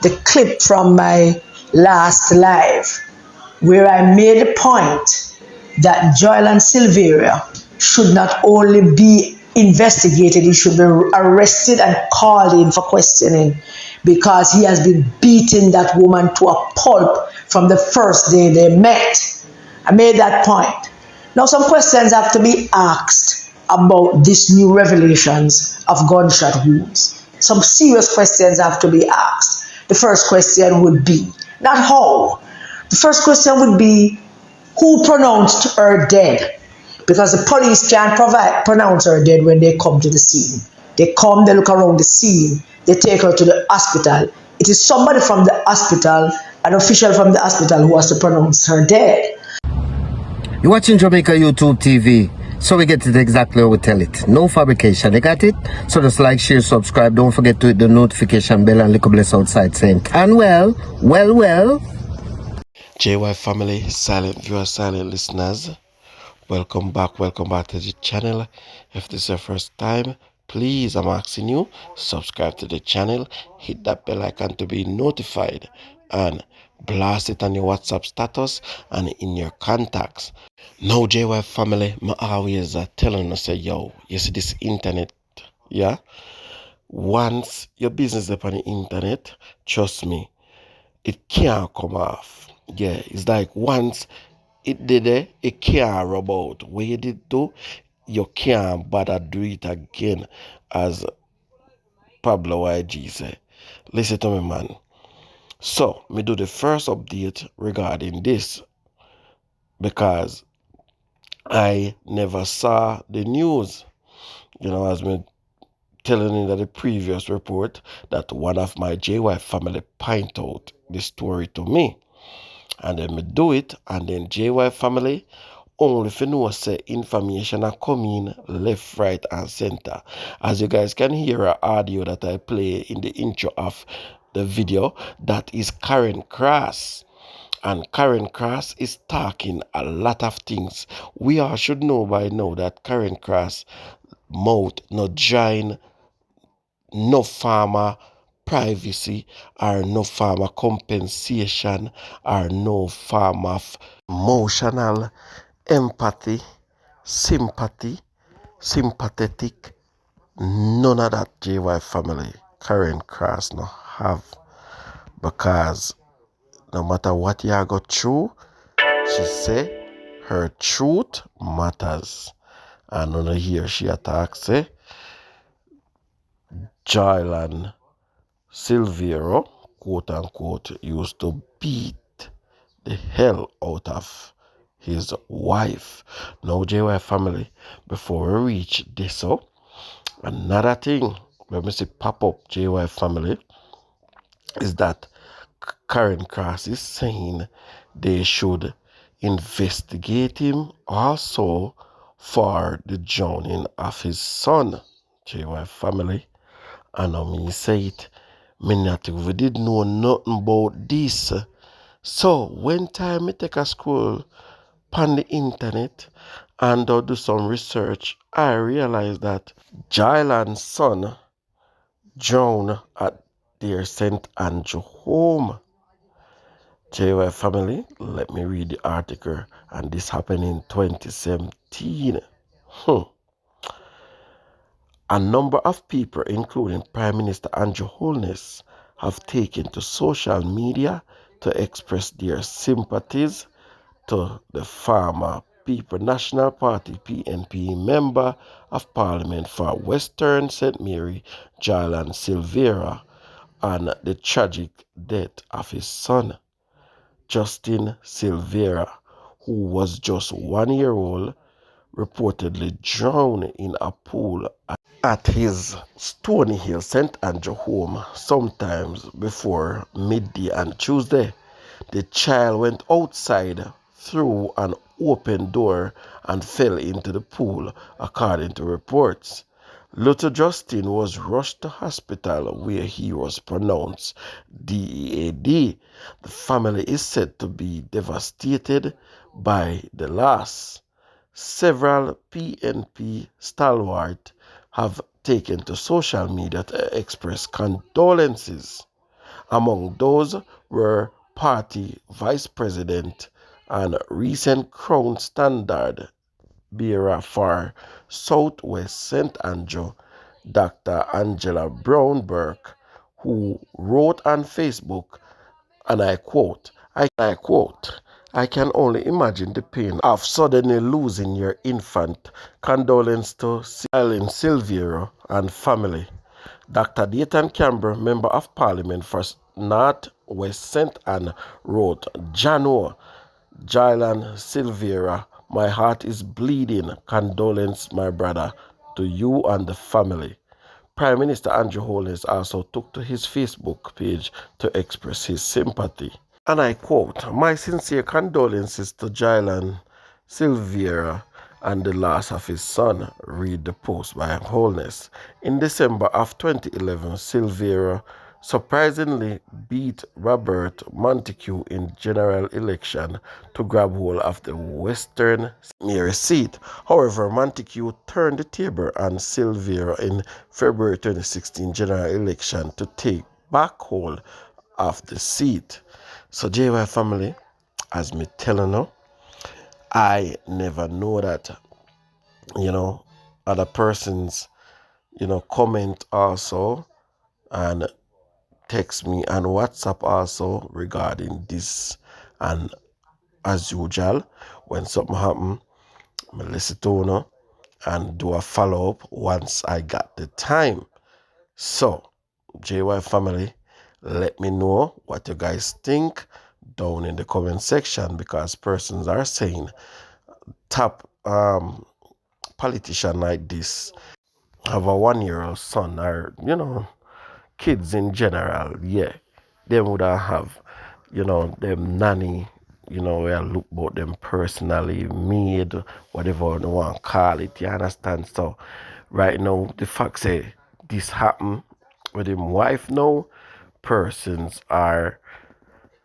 the clip from my last live where I made the point that Joylan Silvera should not only be investigated, he should be arrested and called in for questioning because he has been beating that woman to a pulp from the first day they met. I made that point. Now, some questions have to be asked about these new revelations of gunshot wounds. Some serious questions have to be asked. The first question would be not how. The first question would be who pronounced her dead? Because the police can't pronounce her dead when they come to the scene. They come, they look around the scene, they take her to the hospital. It is somebody from the hospital, an official from the hospital, who has to pronounce her dead. You're watching Jamaica YouTube TV. So we get it exactly how we tell it. No fabrication. You got it? So just like, share, subscribe. Don't forget to hit the notification bell and little bless outside saying, and well. JY family, silent viewers, silent listeners, welcome back to the channel. If this is your first time, please, I'm asking you, subscribe to the channel, hit that bell icon to be notified, and blast it on your WhatsApp status and in your contacts. Now, JY family, I always telling us, say, yo, you see this internet, yeah? Once your business is up on the internet, trust me, it can't come off. Yeah, it's like once it did it can't rub out. What you did do, you can't bother do it again, as Pablo YG say. Listen to me, man. So, me do the first update regarding this because I never saw the news. As me telling you that the previous report that one of my JY family point out the story to me. And then me do it, and then JY family only if you know say information are coming left, right, and center. As you guys can hear an audio that I play in the intro of the video, that is Karen Cross. And Karen Cross is talking a lot of things. We all should know by now that Karen Cross mouth not join no farmer privacy or no farmer compensation or no farm of emotional empathy, sympathetic, none of that JY family Karen Cross no have, because no matter what you go through, she say her truth matters. And on here she attacks say Joylan Silvera, quote unquote, used to beat the hell out of his wife. Now, JY family, before we reach this up, another thing, let me see pop up JY family, is that Karen Cross is saying they should investigate him also for the drowning of his son. JY family, and me say it, me not we did know nothing about this. So when time me take a scroll on the internet and do some research, I realized that Joylan's son drowned at their St. Andrew home. JY family, let me read the article, and this happened in 2017. A number of people, including Prime Minister Andrew Holness, have taken to social media to express their sympathies to the former People National Party PNP Member of Parliament for Western St. Mary, Joylan Silvera, and the tragic death of his son, Justin Silvera, who was just 1 year old, reportedly drowned in a pool at his Stony Hill St. Andrew home sometimes before midday on Tuesday. The child went outside through an open door and fell into the pool, according to reports. Little Justin was rushed to hospital where he was pronounced DEAD. The family is said to be devastated by the loss. Several PNP stalwarts have taken to social media to express condolences Among those were party vice president and recent Crown Standard bearer for Southwest St. Andrew, Dr. Angela Brown Burke, who wrote on Facebook, and I quote, I can only imagine the pain of suddenly losing your infant. Condolence to Silvera and family. Dr. Dayton Campbell, Member of Parliament for North West St. Anne, wrote, Jano, Joylan Silvera, my heart is bleeding. Condolence, my brother, to you and the family. Prime Minister Andrew Holness also took to his Facebook page to express his sympathy. And I quote, my sincere condolences to Joylan Silvera and the loss of his son, read the post by Holness. In December of 2011, Silvera surprisingly beat Robert Montague in general election to grab hold of the Western Mary seat. However, Montague turned the table on Silvera in February 2016 general election to take back hold of the seat. So JY family, as me telling you, I never know that, other persons, comment also and text me and WhatsApp also regarding this. And as usual, when something happen, I listen to and do a follow up once I got the time. So, JY family, let me know what you guys think down in the comment section, because persons are saying top politician like this have a 1-year-old son, or kids in general. Yeah, them would have them nanny, where look about them personally, maid, whatever you want to call it, you understand? So right now the fact say this happen with him wife now, persons are,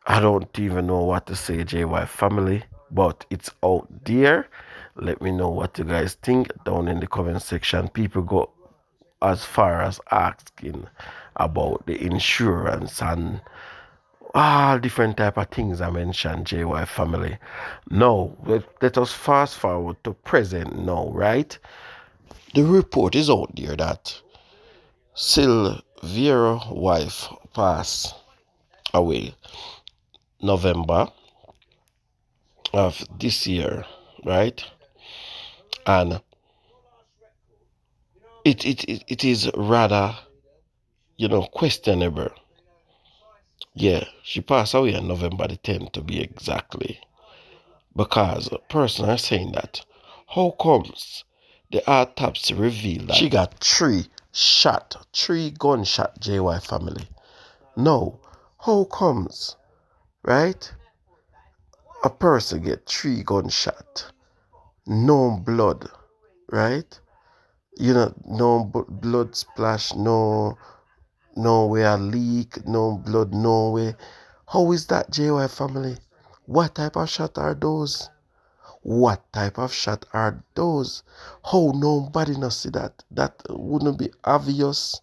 I don't even know what to say, JY family, but it's out there. Let me know what you guys think down in the comment section. People go as far as asking about the insurance and all different type of things I mentioned, JY family. Now, let us fast forward to present now, right? The report is out there that Silvera wife passed away November of this year, right? And it is rather, questionable. Yeah, she passed away on November the 10th to be exactly. Because a person are saying that, how comes the autopsy revealed that she got three gunshot, JY family? No, how comes, right? A person get three gunshot, no blood, right? No blood splash, no way a leak, no blood, no way. How is that, JY family? What type of shot are those? What type of shot are those? How nobody not see that? That wouldn't be obvious.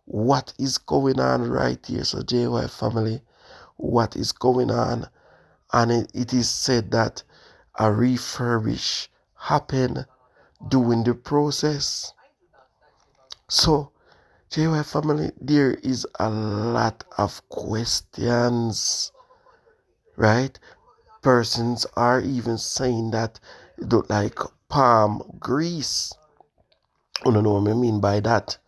What is going on right here? So JY family, what is going on? And it is said that a refurbish happened during the process. So JY family, there is a lot of questions, right? Persons are even saying that it look like palm grease. I don't know what I mean by that.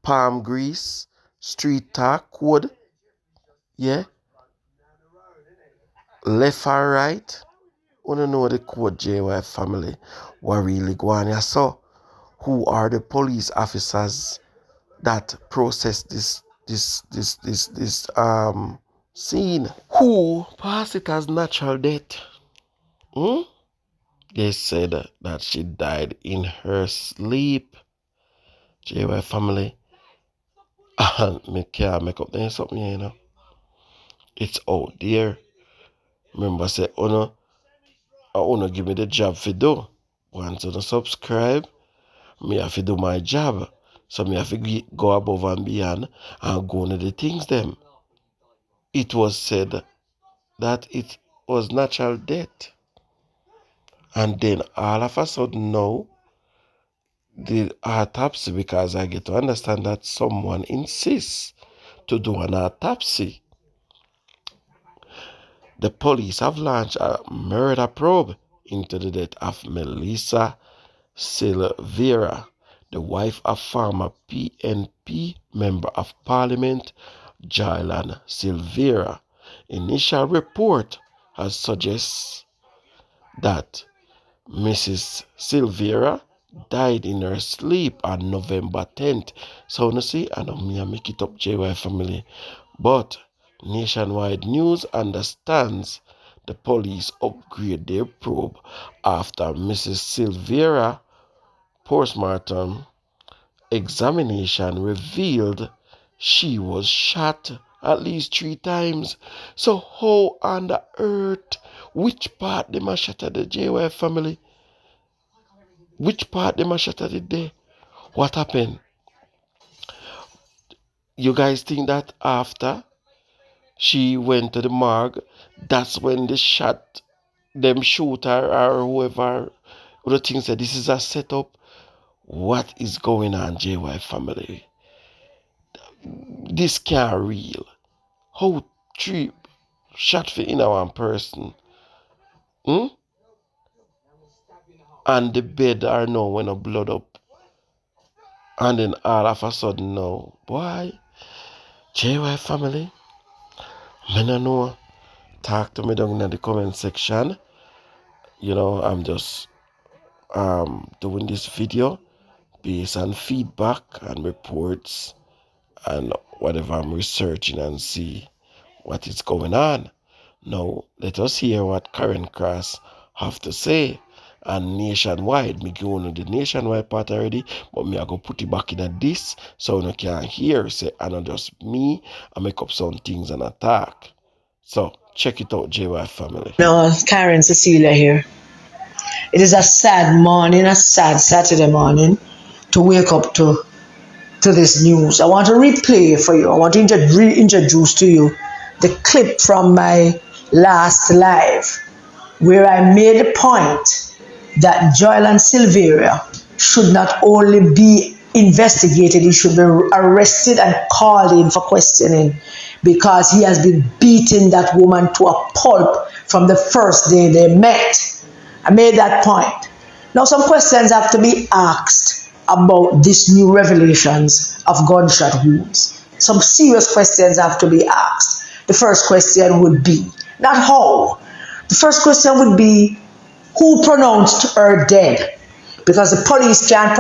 Palm grease, street talk code, yeah, left or right. I don't know the code, JY family. What really going on? So, who are the police officers that process this scene? Who passed it as natural death? Hmm? They said that she died in her sleep. JY family. And me can't make up there something, It's out there. Remember, say, I give me the job for do. Once you subscribe, me have to do my job. So me have to go above and beyond and go into the things them. it was said that it was natural death. And then all of a sudden now, the autopsy, because I get to understand that someone insists to do an autopsy. The police have launched a murder probe into the death of Melissa Silvera, the wife of former PNP Member of Parliament Joylan Silvera. Initial report has suggests that Mrs. Silvera died in her sleep on November 10th. So, you see, I know me, I make it up, JY family. But Nationwide News understands the police upgrade their probe after Mrs. Silvera postmortem examination revealed she was shot at least 3 times. So how on the earth, which part them a shot at the JY family? Which part them a shot at it there? What happened? You guys think that after she went to the morgue, that's when they shot them shoot her or whoever the thing said this is a setup? What is going on, JY family? This can't real. How three shot for in one person? Hmm? And the bed are now when a blood up. And then all of a sudden now, boy, JY family, I don't know. Talk to me down in the comment section. I'm just doing this video based on feedback and reports and whatever I'm researching and see what is going on. Now, let us hear what Karen Cross have to say. And nationwide, me go on the nationwide part already, but me I go put it back in at this so you can hear, say, and not just me, I make up some things and attack. So, check it out, JY family. No, Karen Cecilia here. It is a sad morning, a sad Saturday morning to wake up to this news. I want to replay for you. I want to reintroduce to you the clip from my last live where I made the point that Joylan Silvera should not only be investigated, he should be arrested and called in for questioning because he has been beating that woman to a pulp from the first day they met. I made that point. Now some questions have to be asked about these new revelations of gunshot wounds. Some serious questions have to be asked. The first question would be, not how. The first question would be, who pronounced her dead? Because the police can't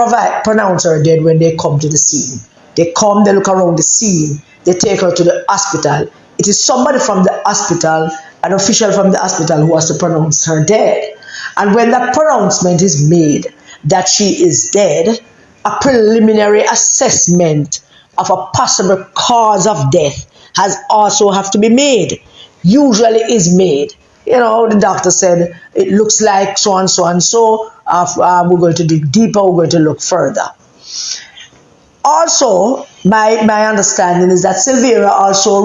pronounce her dead when they come to the scene. They come, they look around the scene, they take her to the hospital. It is somebody from the hospital, an official from the hospital who has to pronounce her dead. And when that pronouncement is made that she is dead, a preliminary assessment of a possible cause of death has also have to be made. Usually is made. The doctor said it looks like so and so and so. We're going to dig deeper. We're going to look further. Also, my understanding is that Silvera also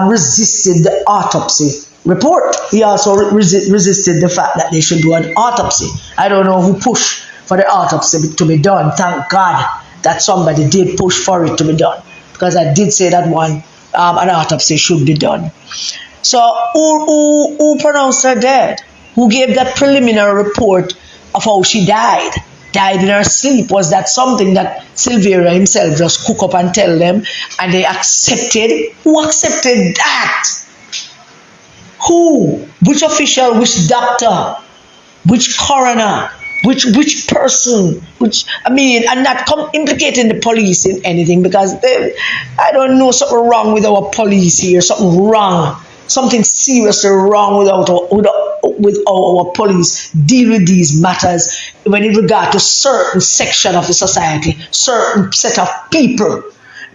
resisted the autopsy report. He also resisted the fact that they should do an autopsy. I don't know who pushed for the autopsy to be done. Thank God that somebody did push for it to be done, because I did say that an autopsy should be done. So who pronounced her dead? Who gave that preliminary report of how she died? Died in her sleep? Was that something that Silvera himself just cook up and tell them and they accepted? Who accepted that? Who? Which official? Which doctor? Which coroner? Which person? And not implicating the police in anything, because I don't know, something wrong with our police here. Something wrong. Something seriously wrong with our police deal with these matters when in regard to certain section of the society, certain set of people.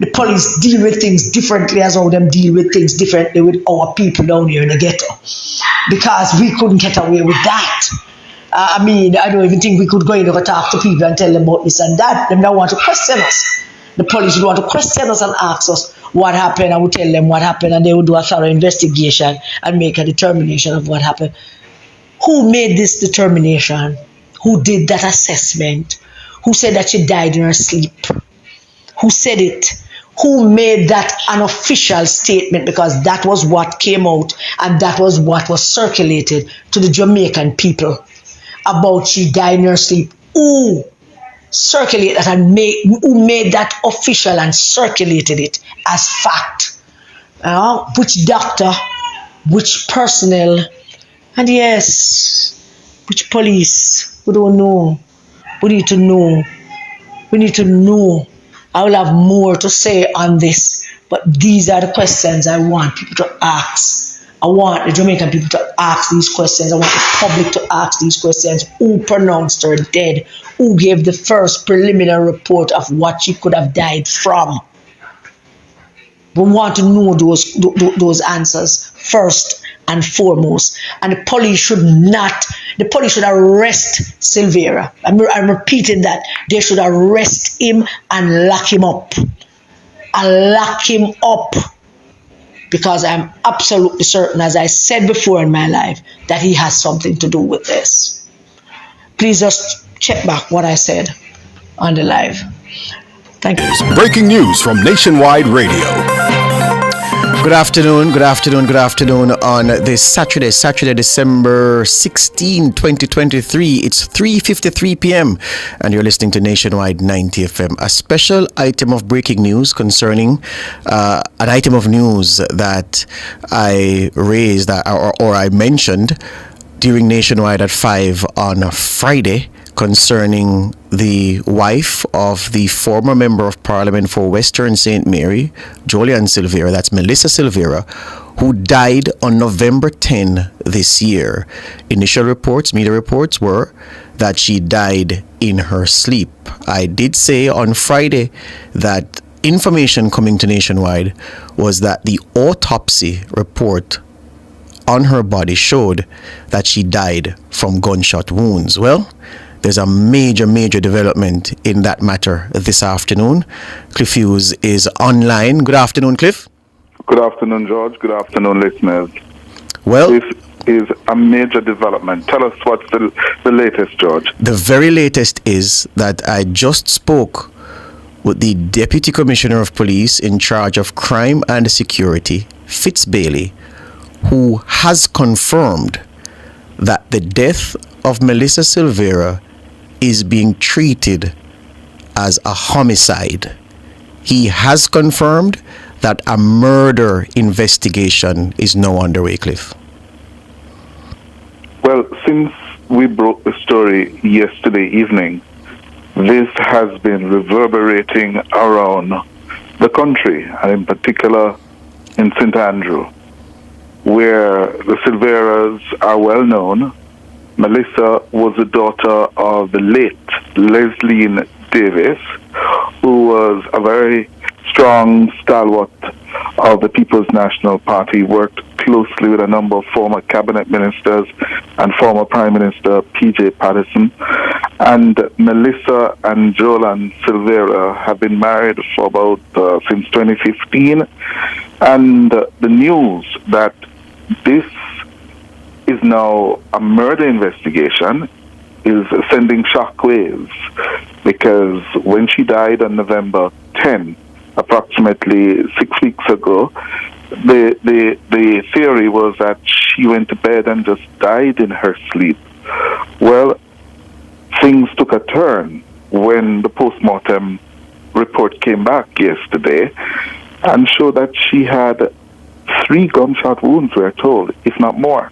The police deal with things differently as how them deal with things differently with our people down here in the ghetto. Because we couldn't get away with that. I don't even think we could go in and talk to people and tell them about this and that. They don't want to question us. The police would want to question us and ask us what happened. I would tell them what happened, and they would do a thorough investigation and make a determination of what happened. Who made this determination? Who did that assessment? Who said that she died in her sleep? Who said it? Who made that an official statement? Because that was what came out and that was what was circulated to the Jamaican people about she died in her sleep. Who circulated that and who made that official and circulated it as fact? Which doctor? Which personnel? And yes, which police? We don't know. We need to know. We need to know. I will have more to say on this, but these are the questions I want people to ask. I want the Jamaican people to ask these questions. I want the public to ask these questions. Who pronounced her dead? Who gave the first preliminary report of what she could have died from? We want to know those answers first and foremost. And the police should arrest Silvera. I'm repeating that. They should arrest him and lock him up. Because I'm absolutely certain, as I said before in my life, that he has something to do with this. Please just check back what I said on the live. Thank you. Breaking news from Nationwide Radio. Good afternoon on this Saturday, December 16, 2023. It's 3:53 p.m. and you're listening to Nationwide 90 FM. A special item of breaking news concerning an item of news that I raised or I mentioned during Nationwide at 5 on Friday, concerning the wife of the former Member of Parliament for Western St. Mary, Joylan Silvera, that's Melissa Silvera, who died on November 10 this year. Initial reports, media reports, were that she died in her sleep. I did say on Friday that information coming to Nationwide was that the autopsy report on her body showed that she died from gunshot wounds. Well, there's a major development in that matter this afternoon. Cliff Hughes is online. Good afternoon, Cliff. Good afternoon, George. Good afternoon, listeners. Well, this is a major development. Tell us what's the latest, George. The very latest is that I just spoke with the Deputy Commissioner of Police in charge of crime and security, Fitz Bailey, who has confirmed that the death of Melissa Silvera is being treated as a homicide. He has confirmed that a murder investigation is now underway, Cliff. Well, since we broke the story yesterday evening, this has been reverberating around the country, and in particular in St. Andrew, where the Silveras are well known. Melissa was the daughter of the late Leslie Davis, who was a very strong stalwart of the People's National Party, worked closely with a number of former cabinet ministers and former Prime Minister P.J. Patterson. And Melissa and Joylan Silvera have been married for about since 2015. And the news that this is now a murder investigation is sending shockwaves, because when she died on November 10, approximately 6 weeks ago, the theory was that she went to bed and just died in her sleep. Well, things took a turn when the postmortem report came back yesterday and showed that she had 3 gunshot wounds, we're told, if not more.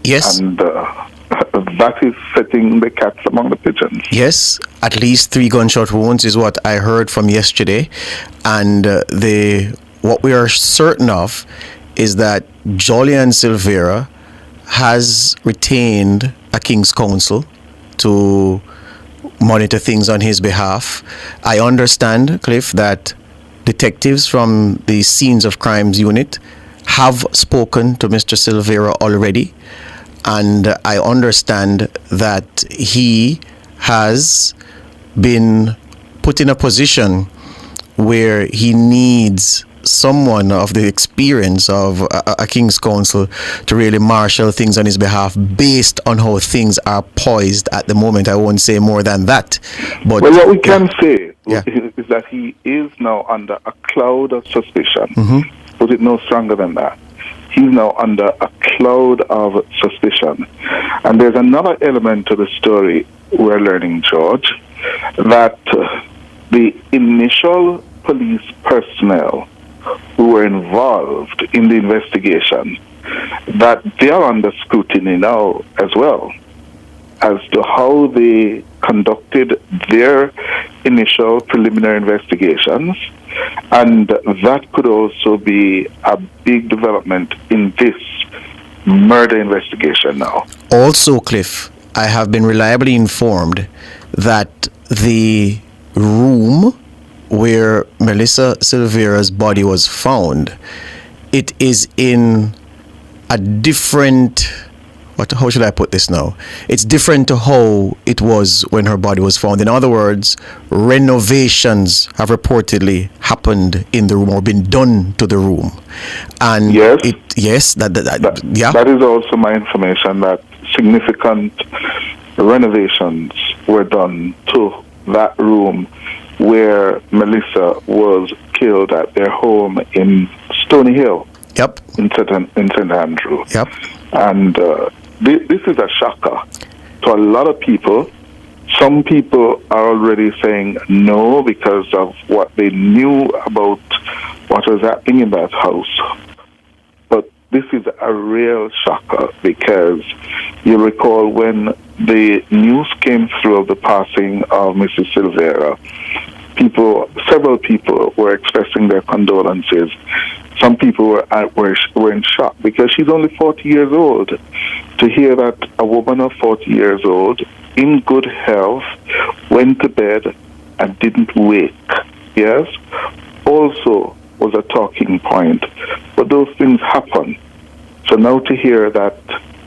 Yes. And that is setting the cats among the pigeons. Yes, at least 3 gunshot wounds is what I heard from yesterday. And what we are certain of is that Joylan Silvera has retained a King's Counsel to monitor things on his behalf. I understand, Cliff, that detectives from the Scenes of Crimes unit have spoken to Mr. Silvera already. And I understand that he has been put in a position where he needs someone of the experience of a King's Counsel to really marshal things on his behalf based on how things are poised at the moment. I won't say more than that. But Well, what we can say Yeah. is that he is now under a cloud of suspicion. Put it no stronger than that. He's now under a cloud of suspicion. And there's another element to the story we're learning, George, that the initial police personnel who were involved in the investigation, that they are under scrutiny now as well as to how they conducted their initial preliminary investigations, and that could also be a big development in this murder investigation now. also, Cliff, I have been reliably informed that the room where Melissa Silvera's body was found, it is in a different, how should I put this now? It's different to how it was when her body was found. In other words, renovations have reportedly happened in the room or been done to the room. And Yes. That is also my information, that significant renovations were done to that room where Melissa was killed at their home in Stony Hill. Yep. In St. Andrew. Yep. And this is a shocker to a lot of people. Some people are already saying no because of what they knew about what was happening in that house. But this is a real shocker because you recall when the news came through of the passing of Mrs. Silvera, several people were expressing their condolences. Some people were in shock because she's only 40 years old. To hear that a woman of 40 years old, in good health, went to bed and didn't wake, yes, also was a talking point. But those things happen. So now to hear that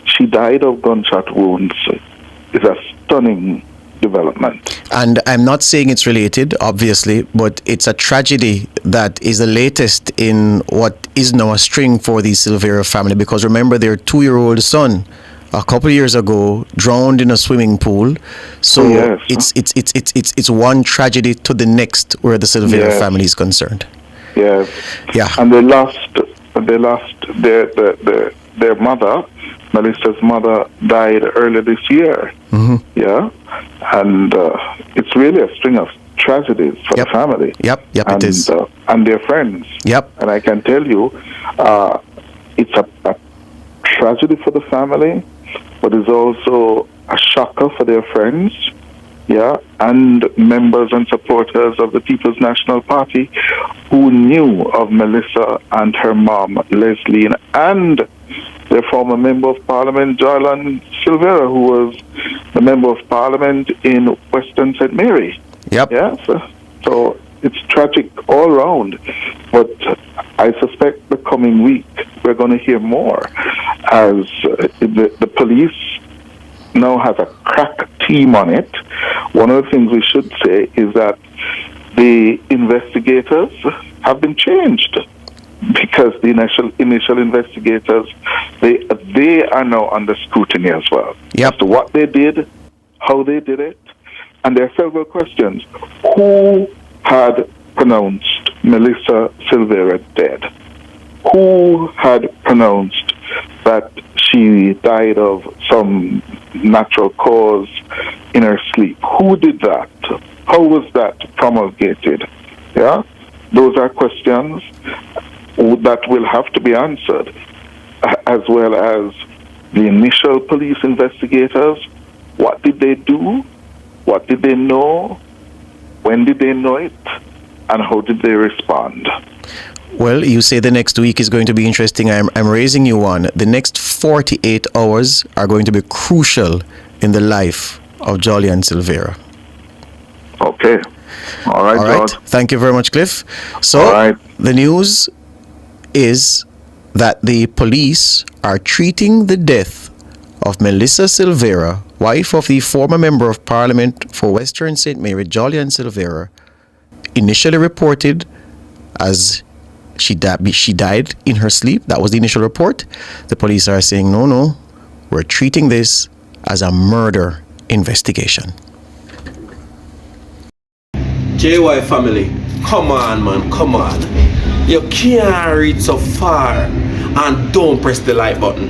she died of gunshot wounds is a stunning development. And I'm not saying it's related, obviously, but it's a tragedy that is the latest in what is now a string for the Silvera family. Because remember, their 2-year-old son, a couple of years ago, drowned in a swimming pool. So yes. it's one tragedy to the next where the Silvera Yes. family is concerned. Yes. Yeah. And they lost their mother. Melissa's mother died earlier this year. Yeah, and it's really a string of tragedies for the family. Yep, and, it is. And their friends. Yep. And I can tell you, it's a tragedy for the family, but it's also a shocker for their friends. Yeah, and members and supporters of the People's National Party who knew of Melissa and her mom, Leslie, and their former Member of Parliament, Joylan Silvera, who was the Member of Parliament in Western St. Mary. Yep. Yes. So it's tragic all round. But I suspect the coming week we're going to hear more as the police now has a crack team on it. One of the things we should say is that the investigators have been changed because the initial investigators, they are now under scrutiny as well. Yep. As to what they did, how they did it, and there are several questions. Who had pronounced Melissa Silvera dead? Who had pronounced that she died of some natural cause in her sleep? Who did that? How was that promulgated? Yeah, those are questions that will have to be answered, as well as the initial police investigators. What did they do? What did they know? When did they know it? And how did they respond? Well, you say the next week is going to be interesting. I'm raising you one. The next 48 hours are going to be crucial in the life of Joylan Silvera. Okay. All right, All right. George. Thank you very much, Cliff. So, All right. the news is that the police are treating the death of Melissa Silvera, wife of the former Member of Parliament for Western St. Mary, Joylan Silvera, initially reported as she died in her sleep. That was the initial report. The police are saying, no, we're treating this as a murder investigation. JY family, come on, man, come on. You can't reach so far and don't press the like button.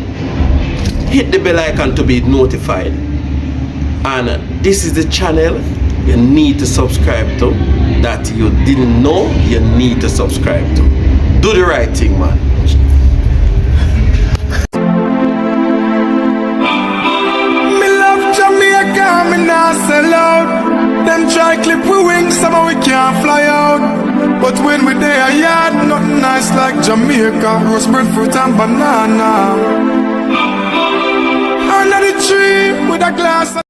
Hit the bell icon to be notified. And this is the channel you need to subscribe to that you didn't know you need to subscribe to. Do the right thing, man. Me love Jamaica, me nah sell out. Them try clip we wings, somehow we can't fly out. But when we there, yard, nothing nice like Jamaica. Roast breadfruit and banana. Under the tree with a glass of